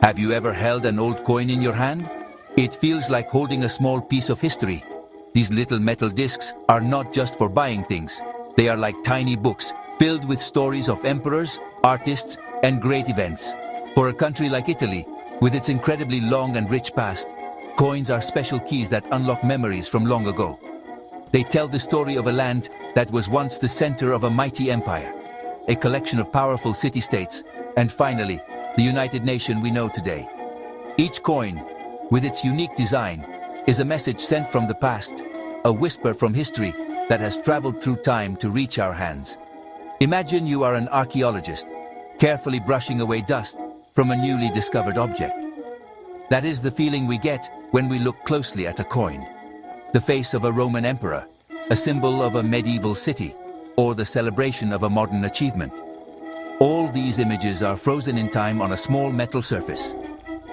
Have you ever held an old coin in your hand? It feels like holding a small piece of history. These little metal discs are not just for buying things. They are like tiny books filled with stories of emperors, artists, and great events. For a country like Italy, with its incredibly long and rich past, coins are special keys that unlock memories from long ago. They tell the story of a land that was once the center of a mighty empire, a collection of powerful city-states, and finally, the United Nation we know today. Each coin, with its unique design, is a message sent from the past, a whisper from history that has traveled through time to reach our hands. Imagine you are an archaeologist, carefully brushing away dust from a newly discovered object. That is the feeling we get when we look closely at a coin. The face of a Roman emperor, a symbol of a medieval city, or the celebration of a modern achievement. All these images are frozen in time on a small metal surface.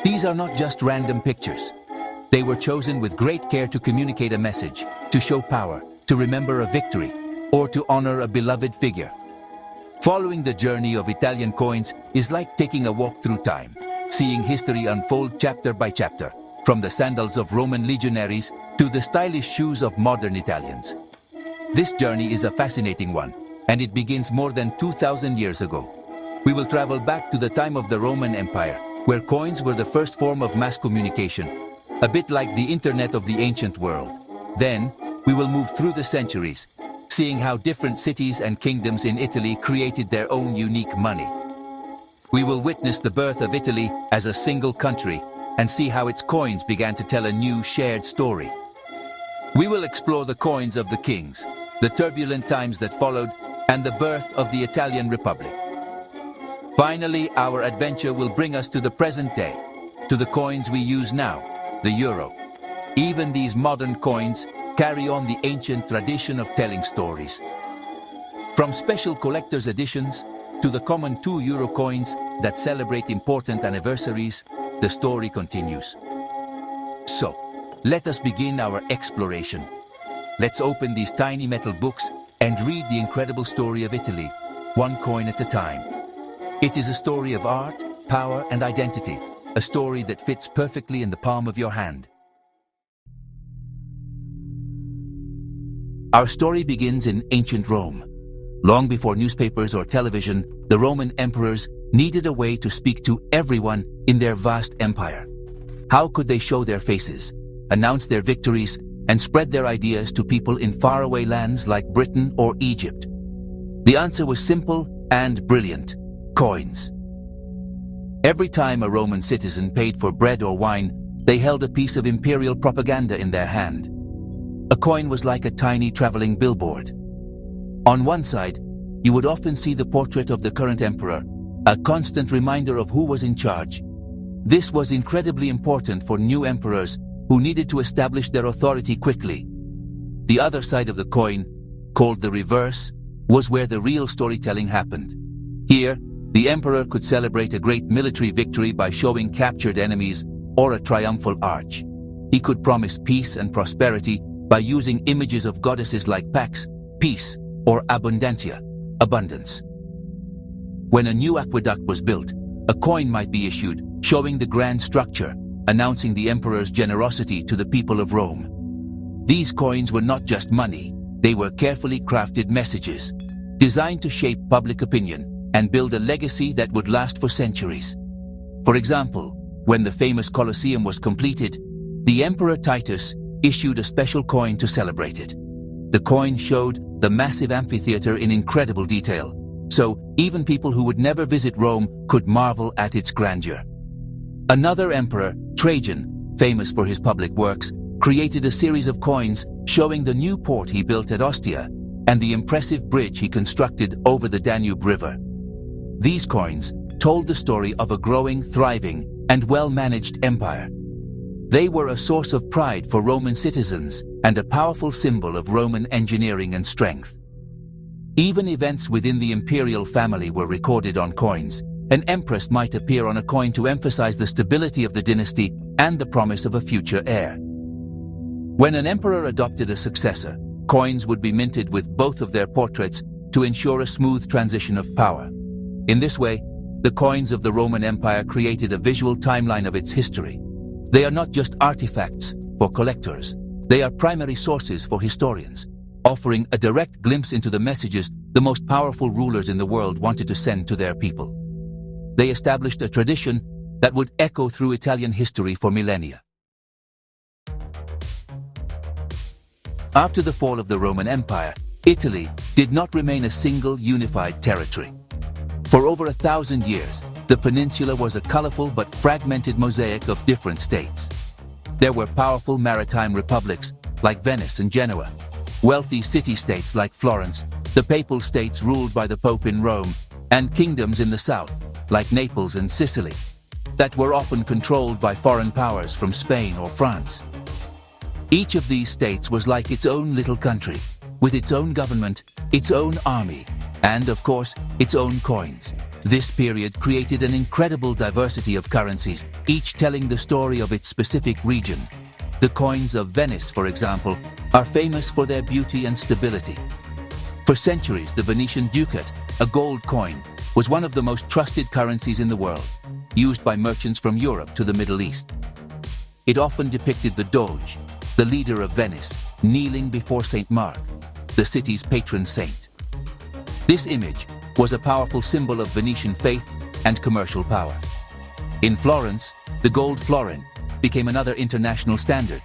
These are not just random pictures. They were chosen with great care to communicate a message, to show power, to remember a victory, or to honor a beloved figure. Following the journey of Italian coins is like taking a walk through time, seeing history unfold chapter by chapter, from the sandals of Roman legionaries to the stylish shoes of modern Italians. This journey is a fascinating one, and it begins more than 2,000 years ago. We will travel back to the time of the Roman Empire, where coins were the first form of mass communication, a bit like the internet of the ancient world. Then, we will move through the centuries, seeing how different cities and kingdoms in Italy created their own unique money. We will witness the birth of Italy as a single country and see how its coins began to tell a new shared story. We will explore the coins of the kings, the turbulent times that followed, and the birth of the Italian Republic. Finally, our adventure will bring us to the present day, to the coins we use now, the euro. Even these modern coins carry on the ancient tradition of telling stories. From special collector's editions to the common €2 coins that celebrate important anniversaries, the story continues. So, let us begin our exploration. Let's open these tiny metal books and read the incredible story of Italy, one coin at a time. It is a story of art, power, and identity, a story that fits perfectly in the palm of your hand. Our story begins in ancient Rome. Long before newspapers or television, the Roman emperors needed a way to speak to everyone in their vast empire. How could they show their faces, announce their victories, and spread their ideas to people in faraway lands like Britain or Egypt? The answer was simple and brilliant: coins. Every time a Roman citizen paid for bread or wine, they held a piece of imperial propaganda in their hand. A coin was like a tiny traveling billboard. On one side, you would often see the portrait of the current emperor, a constant reminder of who was in charge. This was incredibly important for new emperors who needed to establish their authority quickly. The other side of the coin, called the reverse, was where the real storytelling happened. Here, the emperor could celebrate a great military victory by showing captured enemies or a triumphal arch. He could promise peace and prosperity by using images of goddesses like Pax, peace, or Abundantia, abundance. When a new aqueduct was built, a coin might be issued, showing the grand structure, announcing the emperor's generosity to the people of Rome. These coins were not just money, they were carefully crafted messages, designed to shape public opinion and build a legacy that would last for centuries. For example, when the famous Colosseum was completed, the Emperor Titus issued a special coin to celebrate it. The coin showed the massive amphitheater in incredible detail, so even people who would never visit Rome could marvel at its grandeur. Another emperor, Trajan, famous for his public works, created a series of coins showing the new port he built at Ostia and the impressive bridge he constructed over the Danube River. These coins told the story of a growing, thriving, and well-managed empire. They were a source of pride for Roman citizens and a powerful symbol of Roman engineering and strength. Even events within the imperial family were recorded on coins. An empress might appear on a coin to emphasize the stability of the dynasty and the promise of a future heir. When an emperor adopted a successor, coins would be minted with both of their portraits to ensure a smooth transition of power. In this way, the coins of the Roman Empire created a visual timeline of its history. They are not just artifacts for collectors. They are primary sources for historians, offering a direct glimpse into the messages the most powerful rulers in the world wanted to send to their people. They established a tradition that would echo through Italian history for millennia. After the fall of the Roman Empire, Italy did not remain a single unified territory. For over 1,000 years, the peninsula was a colorful but fragmented mosaic of different states. There were powerful maritime republics like Venice and Genoa, wealthy city-states like Florence, the papal states ruled by the Pope in Rome, and kingdoms in the south, like Naples and Sicily, that were often controlled by foreign powers from Spain or France. Each of these states was like its own little country, with its own government, its own army, and, of course, its own coins. This period created an incredible diversity of currencies, each telling the story of its specific region. The coins of Venice, for example, are famous for their beauty and stability. For centuries, the Venetian ducat, a gold coin, was one of the most trusted currencies in the world, used by merchants from Europe to the Middle East. It often depicted the Doge, the leader of Venice, kneeling before Saint Mark, the city's patron saint. This image was a powerful symbol of Venetian faith and commercial power. In Florence, the gold florin became another international standard.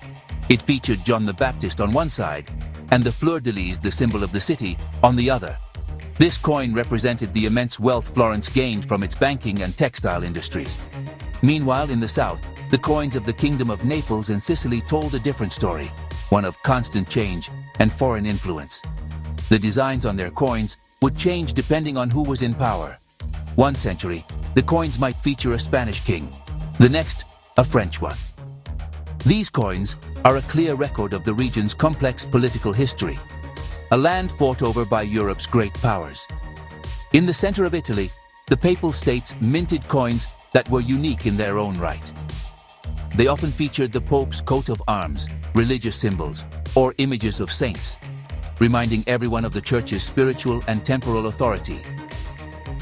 It featured John the Baptist on one side and the fleur-de-lis, the symbol of the city, on the other. This coin represented the immense wealth Florence gained from its banking and textile industries. Meanwhile, in the south, the coins of the Kingdom of Naples and Sicily told a different story, one of constant change and foreign influence. The designs on their coins would change depending on who was in power. One century, the coins might feature a Spanish king, the next, a French one. These coins are a clear record of the region's complex political history, a land fought over by Europe's great powers. In the center of Italy, the Papal States minted coins that were unique in their own right. They often featured the Pope's coat of arms, religious symbols, or images of saints, reminding everyone of the Church's spiritual and temporal authority.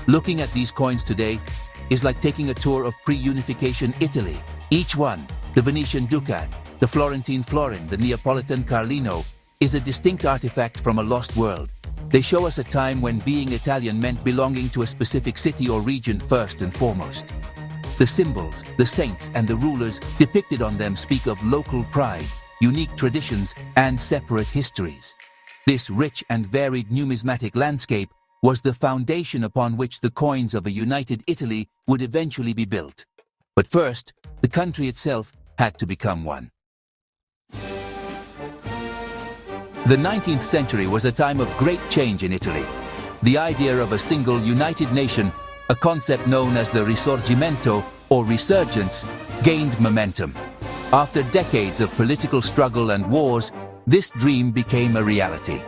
Looking at these coins today is like taking a tour of pre-unification Italy. Each one, the Venetian ducat, the Florentine florin, the Neapolitan carlino, is a distinct artifact from a lost world. They show us a time when being Italian meant belonging to a specific city or region first and foremost. The symbols, the saints, and the rulers depicted on them speak of local pride, unique traditions, and separate histories. This rich and varied numismatic landscape was the foundation upon which the coins of a united Italy would eventually be built. But first, the country itself had to become one. The 19th century was a time of great change in Italy. The idea of a single united nation, a concept known as the Risorgimento or resurgence, gained momentum. After decades of political struggle and wars, this dream became a reality.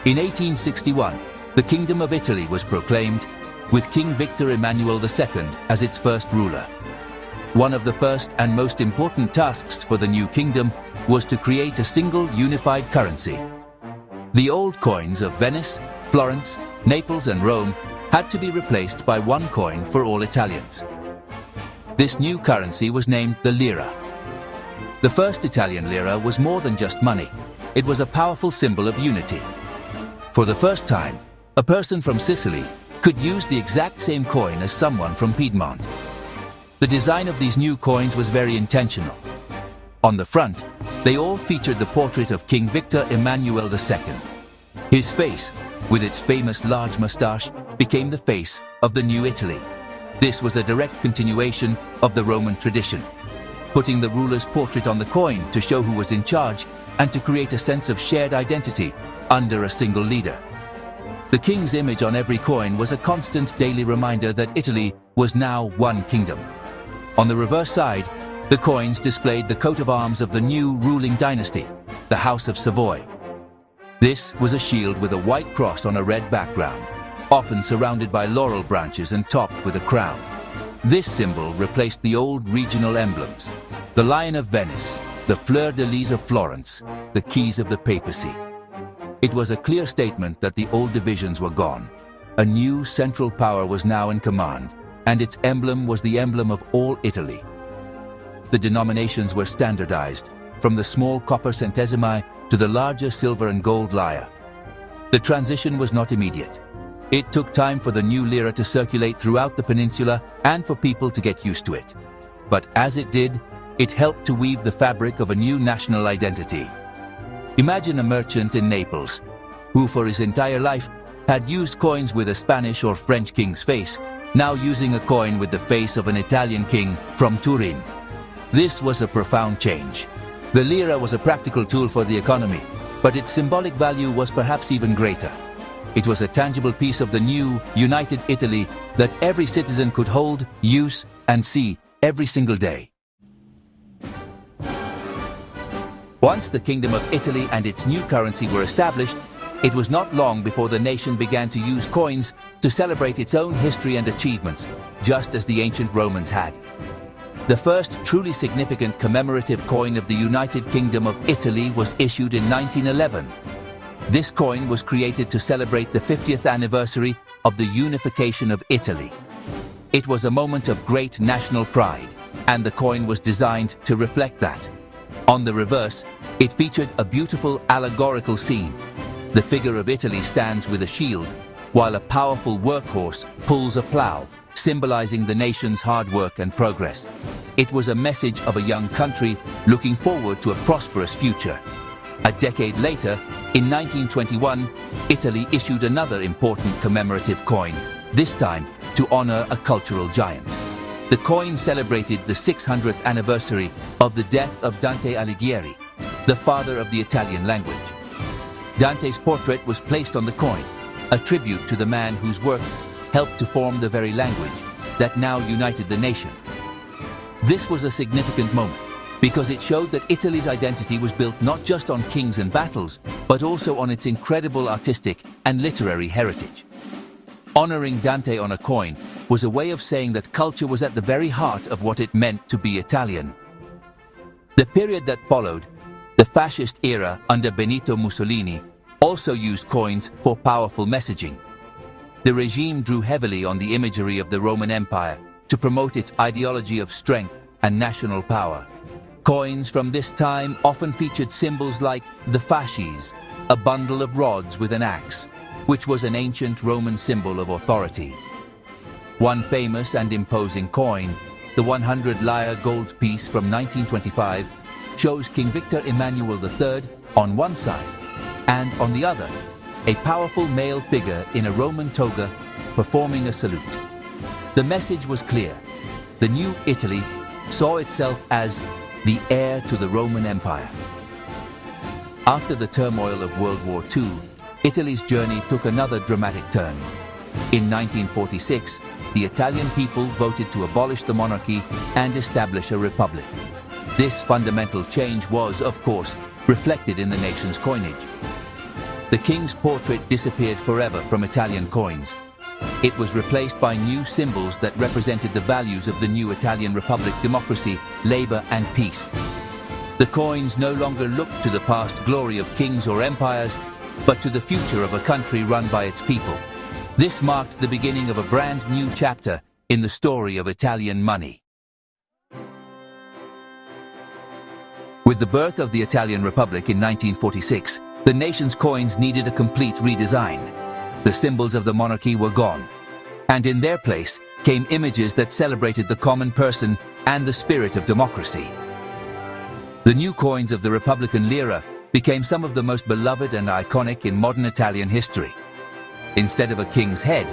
In 1861, the Kingdom of Italy was proclaimed, with King Victor Emmanuel II as its first ruler. One of the first and most important tasks for the new kingdom was to create a single unified currency. The old coins of Venice, Florence, Naples, and Rome had to be replaced by one coin for all Italians. This new currency was named the lira. The first Italian lira was more than just money. It was a powerful symbol of unity. For the first time, a person from Sicily could use the exact same coin as someone from Piedmont. The design of these new coins was very intentional. On the front, they all featured the portrait of King Victor Emmanuel II. His face, with its famous large moustache, became the face of the new Italy. This was a direct continuation of the Roman tradition, putting the ruler's portrait on the coin to show who was in charge and to create a sense of shared identity under a single leader. The king's image on every coin was a constant daily reminder that Italy was now one kingdom. On the reverse side, the coins displayed the coat of arms of the new ruling dynasty, the House of Savoy. This was a shield with a white cross on a red background, often surrounded by laurel branches and topped with a crown. This symbol replaced the old regional emblems, the Lion of Venice, the fleur-de-lis of Florence, the keys of the papacy. It was a clear statement that the old divisions were gone. A new central power was now in command, and its emblem was the emblem of all Italy. The denominations were standardized, from the small copper centesimi to the larger silver and gold lyre. The transition was not immediate. It took time for the new lira to circulate throughout the peninsula and for people to get used to it. But as it did, it helped to weave the fabric of a new national identity. Imagine a merchant in Naples, who for his entire life had used coins with a Spanish or French king's face, now using a coin with the face of an Italian king from Turin. This was a profound change. The lira was a practical tool for the economy, but its symbolic value was perhaps even greater. It was a tangible piece of the new, united Italy that every citizen could hold, use, and see every single day. Once the Kingdom of Italy and its new currency were established, it was not long before the nation began to use coins to celebrate its own history and achievements, just as the ancient Romans had. The first truly significant commemorative coin of the United Kingdom of Italy was issued in 1911. This coin was created to celebrate the 50th anniversary of the unification of Italy. It was a moment of great national pride, and the coin was designed to reflect that. On the reverse, it featured a beautiful allegorical scene. The figure of Italy stands with a shield, while a powerful workhorse pulls a plow, symbolizing the nation's hard work and progress. It was a message of a young country looking forward to a prosperous future. A decade later, in 1921, Italy issued another important commemorative coin, this time to honor a cultural giant. The coin celebrated the 600th anniversary of the death of Dante Alighieri, the father of the Italian language. Dante's portrait was placed on the coin, a tribute to the man whose work helped to form the very language that now united the nation. This was a significant moment because it showed that Italy's identity was built not just on kings and battles, but also on its incredible artistic and literary heritage. Honoring Dante on a coin was a way of saying that culture was at the very heart of what it meant to be Italian. The period that followed, the fascist era under Benito Mussolini, also used coins for powerful messaging. The regime drew heavily on the imagery of the Roman Empire to promote its ideology of strength and national power. Coins from this time often featured symbols like the fasces, a bundle of rods with an axe, which was an ancient Roman symbol of authority. One famous and imposing coin, the 100 lyre gold piece from 1925, shows King Victor Emmanuel III on one side, and on the other, a powerful male figure in a Roman toga performing a salute. The message was clear. The new Italy saw itself as the heir to the Roman Empire. After the turmoil of World War II, Italy's journey took another dramatic turn. In 1946, the Italian people voted to abolish the monarchy and establish a republic. This fundamental change was, of course, reflected in the nation's coinage. The king's portrait disappeared forever from Italian coins. It was replaced by new symbols that represented the values of the new Italian Republic: democracy, labor, and peace. The coins no longer looked to the past glory of kings or empires, but to the future of a country run by its people. This marked the beginning of a brand new chapter in the story of Italian money. With the birth of the Italian Republic in 1946, the nation's coins needed a complete redesign. The symbols of the monarchy were gone, and in their place came images that celebrated the common person and the spirit of democracy. The new coins of the Republican lira became some of the most beloved and iconic in modern Italian history. Instead of a king's head,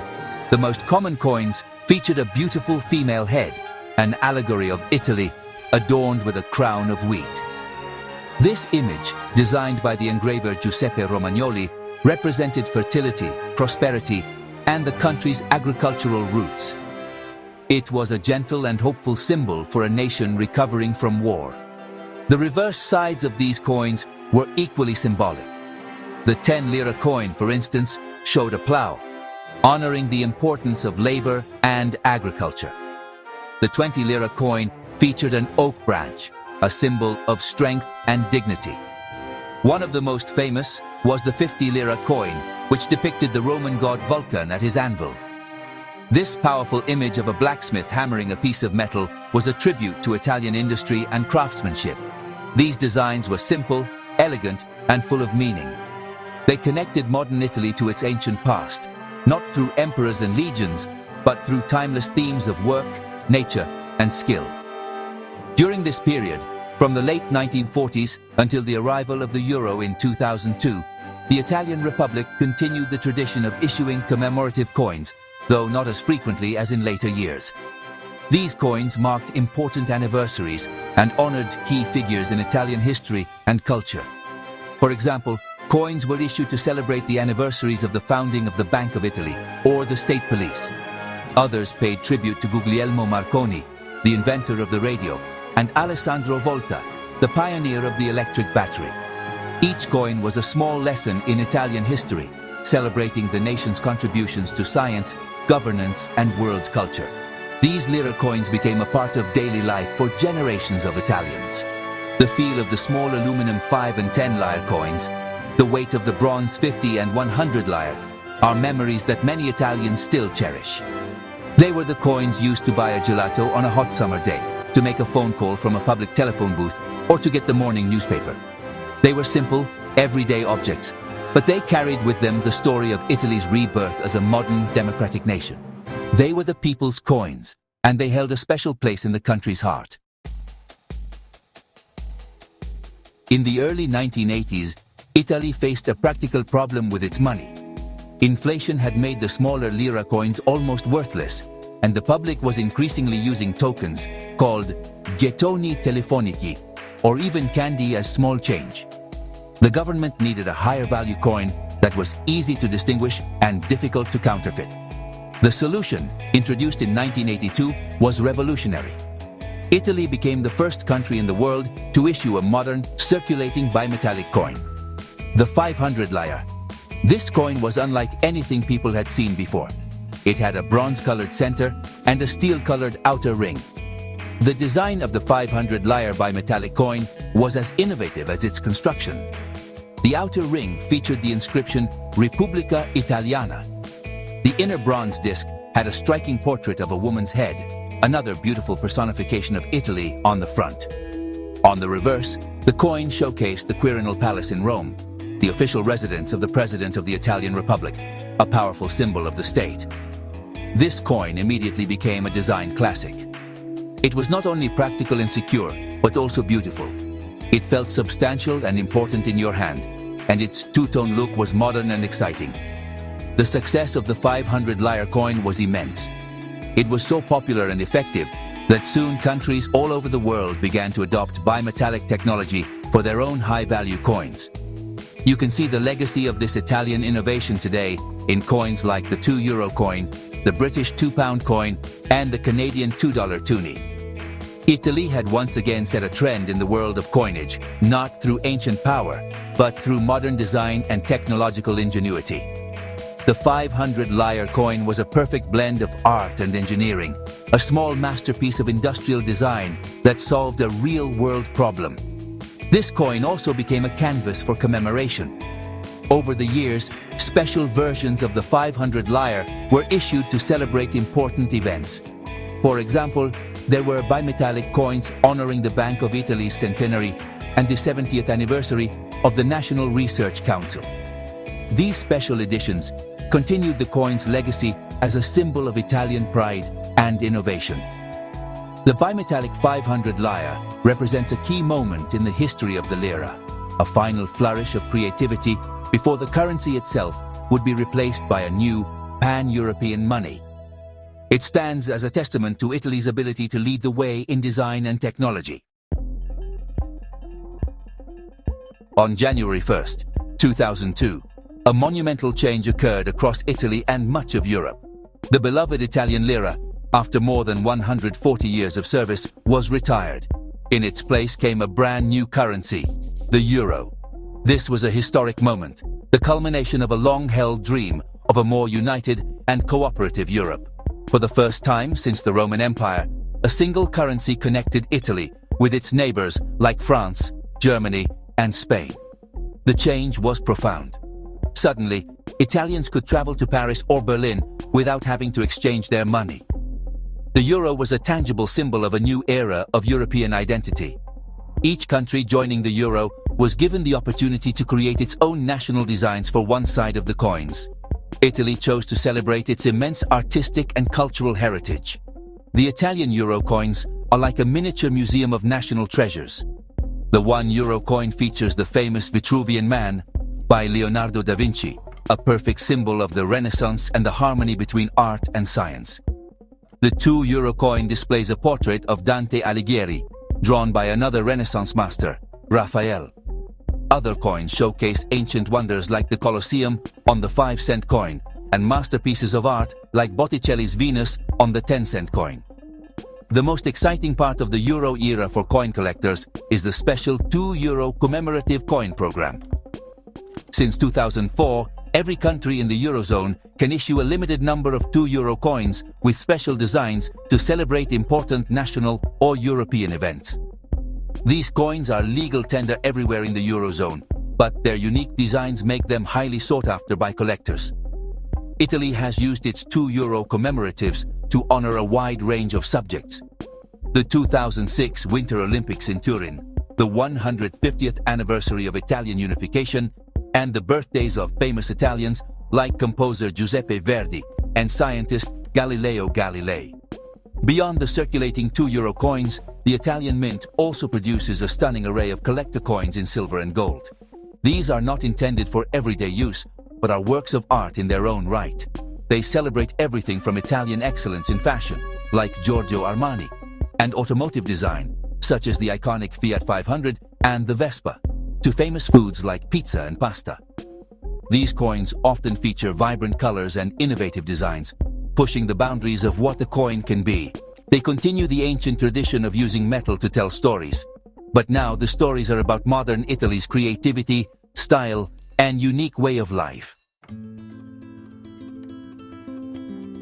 the most common coins featured a beautiful female head, an allegory of Italy adorned with a crown of wheat. This image, designed by the engraver Giuseppe Romagnoli, represented fertility, prosperity, and the country's agricultural roots. It was a gentle and hopeful symbol for a nation recovering from war. The reverse sides of these coins were equally symbolic. The 10 lira coin, for instance, showed a plow, honoring the importance of labor and agriculture. The 20 lira coin featured an oak branch, a symbol of strength and dignity. One of the most famous was the 50 lira coin, which depicted the Roman god Vulcan at his anvil. This powerful image of a blacksmith hammering a piece of metal was a tribute to Italian industry and craftsmanship. These designs were simple, elegant, and full of meaning. They connected modern Italy to its ancient past, not through emperors and legions, but through timeless themes of work, nature, and skill. During this period, from the late 1940s until the arrival of the euro in 2002, the Italian Republic continued the tradition of issuing commemorative coins, though not as frequently as in later years. These coins marked important anniversaries and honored key figures in Italian history and culture. For example, coins were issued to celebrate the anniversaries of the founding of the Bank of Italy or the State Police. Others paid tribute to Guglielmo Marconi, the inventor of the radio, and Alessandro Volta, the pioneer of the electric battery. Each coin was a small lesson in Italian history, celebrating the nation's contributions to science, governance, and world culture. These lira coins became a part of daily life for generations of Italians. The feel of the small aluminum 5 and 10 lire coins, the weight of the bronze 50 and 100 lire, are memories that many Italians still cherish. They were the coins used to buy a gelato on a hot summer day, to make a phone call from a public telephone booth, or to get the morning newspaper. They were simple, everyday objects, but they carried with them the story of Italy's rebirth as a modern, democratic nation. They were the people's coins, and they held a special place in the country's heart. In the early 1980s, Italy faced a practical problem with its money. Inflation had made the smaller lira coins almost worthless, and the public was increasingly using tokens called gettoni telefonici, or even candy as small change. The government needed a higher value coin that was easy to distinguish and difficult to counterfeit. The solution, introduced in 1982, was revolutionary. Italy became the first country in the world to issue a modern, circulating bimetallic coin, the 500 lire. This coin was unlike anything people had seen before. It had a bronze-colored center and a steel-colored outer ring. The design of the 500 lire bimetallic coin was as innovative as its construction. The outer ring featured the inscription Repubblica Italiana. The inner bronze disc had a striking portrait of a woman's head, another beautiful personification of Italy, on the front. On the reverse, the coin showcased the Quirinal Palace in Rome, the official residence of the President of the Italian Republic, a powerful symbol of the state. This coin immediately became a design classic. It was not only practical and secure, but also beautiful. It felt substantial and important in your hand, and its two-tone look was modern and exciting. The success of the 500 lire coin was immense. It was so popular and effective that soon countries all over the world began to adopt bimetallic technology for their own high-value coins. You can see the legacy of this Italian innovation today in coins like the €2 coin, the British £2 coin, and the Canadian $2 toonie. Italy had once again set a trend in the world of coinage, not through ancient power, but through modern design and technological ingenuity. The 500 lire coin was a perfect blend of art and engineering, a small masterpiece of industrial design that solved a real-world problem. This coin also became a canvas for commemoration. Over the years, special versions of the 500 lire were issued to celebrate important events. For example, there were bimetallic coins honoring the Bank of Italy's centenary and the 70th anniversary of the National Research Council. These special editions continued the coin's legacy as a symbol of Italian pride and innovation. The bimetallic 500 lire represents a key moment in the history of the lira, a final flourish of creativity before the currency itself would be replaced by a new pan-European money. It stands as a testament to Italy's ability to lead the way in design and technology. On January 1st, 2002, a monumental change occurred across Italy and much of Europe. The beloved Italian lira, after more than 140 years of service, was retired. In its place came a brand new currency, the euro. This was a historic moment, the culmination of a long-held dream of a more united and cooperative Europe. For the first time since the Roman Empire, a single currency connected Italy with its neighbors like France, Germany, and Spain. The change was profound. Suddenly, Italians could travel to Paris or Berlin without having to exchange their money. The euro was a tangible symbol of a new era of European identity. Each country joining the euro was given the opportunity to create its own national designs for one side of the coins. Italy chose to celebrate its immense artistic and cultural heritage. The Italian euro coins are like a miniature museum of national treasures. The 1 euro coin features the famous Vitruvian Man by Leonardo da Vinci, a perfect symbol of the Renaissance and the harmony between art and science. The 2 euro coin displays a portrait of Dante Alighieri, drawn by another Renaissance master, Raphael. Other coins showcase ancient wonders like the Colosseum on the 5-cent coin and masterpieces of art like Botticelli's Venus on the 10-cent coin. The most exciting part of the euro era for coin collectors is the special 2 euro commemorative coin program. Since 2004, every country in the Eurozone can issue a limited number of 2 euro coins with special designs to celebrate important national or European events. These coins are legal tender everywhere in the Eurozone, but their unique designs make them highly sought after by collectors. Italy has used its 2 euro commemoratives to honor a wide range of subjects. The 2006 Winter Olympics in Turin, the 150th anniversary of Italian unification, and the birthdays of famous Italians like composer Giuseppe Verdi and scientist Galileo Galilei. Beyond the circulating 2 euro coins, the Italian Mint also produces a stunning array of collector coins in silver and gold. These are not intended for everyday use, but are works of art in their own right. They celebrate everything from Italian excellence in fashion, like Giorgio Armani, and automotive design, such as the iconic Fiat 500 and the Vespa, to famous foods like pizza and pasta. These coins often feature vibrant colors and innovative designs, pushing the boundaries of what a coin can be. They continue the ancient tradition of using metal to tell stories. But now the stories are about modern Italy's creativity, style, and unique way of life.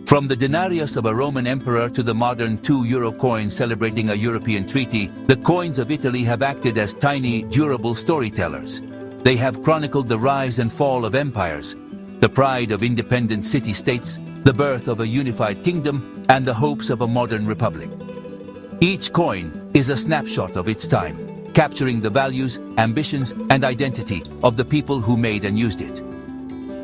From the denarius of a Roman emperor to the modern 2 euro coin celebrating a European treaty, the coins of Italy have acted as tiny, durable storytellers. They have chronicled the rise and fall of empires, the pride of independent city-states, the birth of a unified kingdom, and the hopes of a modern republic. Each coin is a snapshot of its time, capturing the values, ambitions, and identity of the people who made and used it.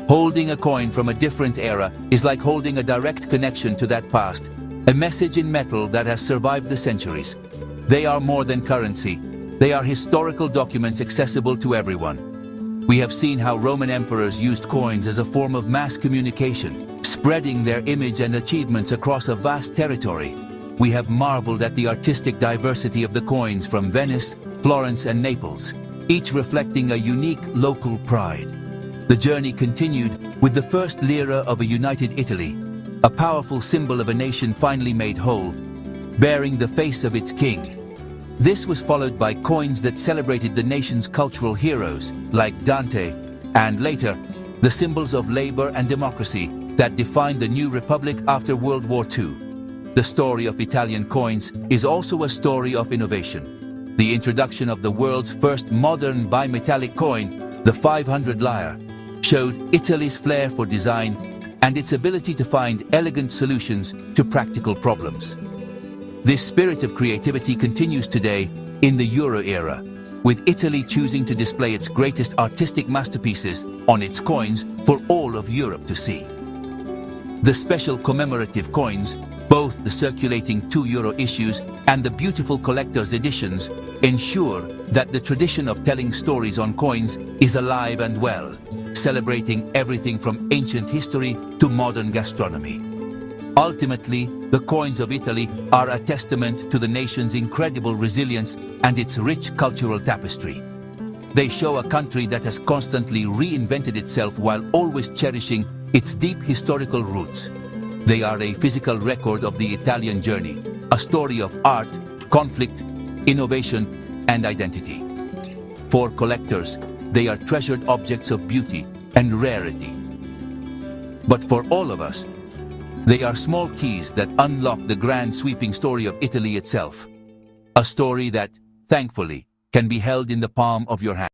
Holding a coin from a different era is like holding a direct connection to that past, a message in metal that has survived the centuries. They are more than currency. They are historical documents accessible to everyone. We have seen how Roman emperors used coins as a form of mass communication, spreading their image and achievements across a vast territory. We have marveled at the artistic diversity of the coins from Venice, Florence, and Naples, each reflecting a unique local pride. The journey continued with the first lira of a united Italy, a powerful symbol of a nation finally made whole, bearing the face of its king. This was followed by coins that celebrated the nation's cultural heroes, like Dante, and later, the symbols of labor and democracy that defined the new republic after World War II. The story of Italian coins is also a story of innovation. The introduction of the world's first modern bimetallic coin, the 500 lire, showed Italy's flair for design and its ability to find elegant solutions to practical problems. This spirit of creativity continues today in the Euro era, with Italy choosing to display its greatest artistic masterpieces on its coins for all of Europe to see. The special commemorative coins, both the circulating 2 euro issues and the beautiful collector's editions, ensure that the tradition of telling stories on coins is alive and well, celebrating everything from ancient history to modern gastronomy. Ultimately, the coins of Italy are a testament to the nation's incredible resilience and its rich cultural tapestry. They show a country that has constantly reinvented itself while always cherishing its deep historical roots. They are a physical record of the Italian journey, a story of art, conflict, innovation, and identity. For collectors, they are treasured objects of beauty and rarity. But for all of us, they are small keys that unlock the grand sweeping story of Italy itself. A story that, thankfully, can be held in the palm of your hand.